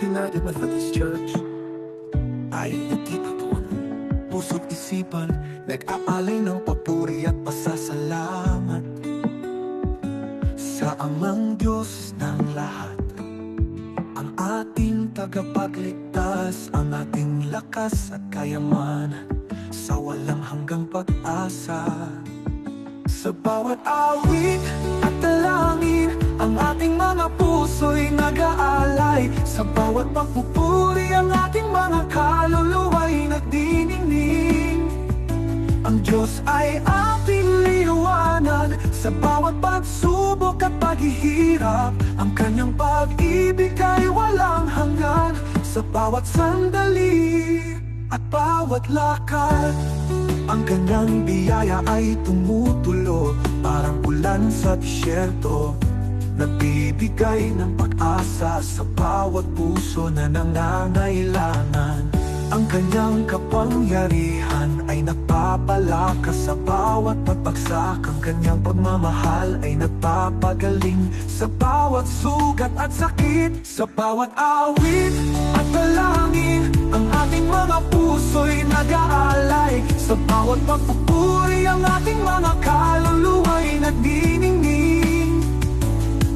United Methodist Church ay nagtitatuan, puso't isipan, nag-aalay ng papuri at pasasalamat sa Amang Diyos ng lahat, ang ating tagapagligtas, ang ating lakas at kayamanan, sa walang hanggang pag-asa. Sa bawat awit at dalangin, ang ating mga puso'y nag-aalay. Sa bawat pagpupuri, ang ating mga kaluluwa'y nagdiningning. Ang Diyos ay ating liwanag sa bawat pagsubok at paghihirap. Ang kanyang pag-ibig ay walang hanggan sa bawat sandali at bawat lakad. Ang kanyang biyaya ay tumutulo, parang ulan sa disyerto, nagbibigay ng pag-asa sa bawat puso na nangangailangan. Ang kanyang kapangyarihan ay nagpapalakas sa bawat pagbagsak. Ang kanyang pagmamahal ay nagpapagaling sa bawat sugat at sakit. Sa bawat awit at dalangin, ang ating mga puso'y nag-aalay. Sa bawat pagpupuri, ang ating mga kaluluwa'y nagdiningning.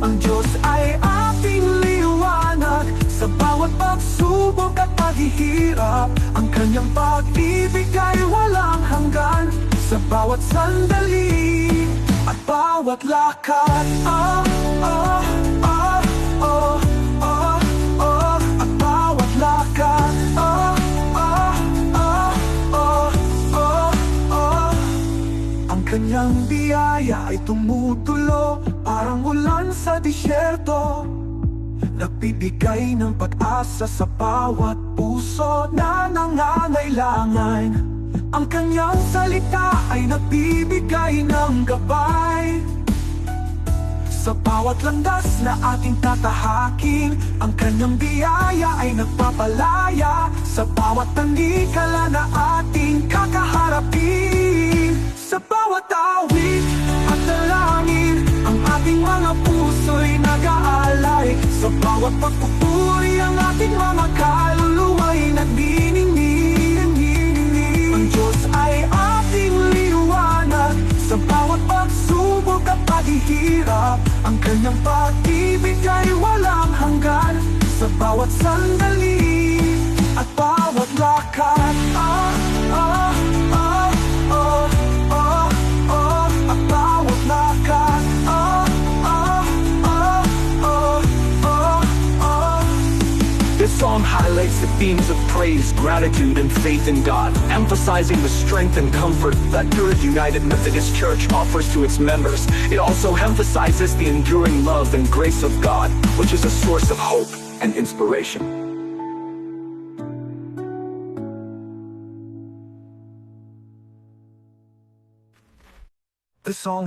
Ang Diyos ay ating liwanag sa bawat pagsubok at paghihirap. Ang kanyang pag-ibig ay walang hanggan sa bawat sandali at bawat lakad. At bawat lakad. Ang kanyang biyaya ay tumutulo, parang ulan sa disyerto, nagbibigay ng pag-asa sa bawat puso na nangangailangan. Ang kanyang salita ay nagbibigay ng gabay sa bawat landas na ating tatahakin. Ang kanyang biyaya ay nagpapalaya sa bawat tanikala na ating kakaharapin. Sa bawat awit at dalangin, ang ating mga puso'y nag-aalay. Sa bawat pagpupuri, ang ating mga kaluluwa'y nagdiningning. Ang Diyos ay ating liwanag sa bawat pagsubok at paghihirap. Ang kanyang pag-ibig ay walang hanggan sa bawat sandali at bawat lakad. At bawat lakad. This song highlights the themes of praise, gratitude, and faith in God, emphasizing the strength and comfort that Good United Methodist Church offers to its members. It also emphasizes the enduring love and grace of God, which is a source of hope and inspiration. The song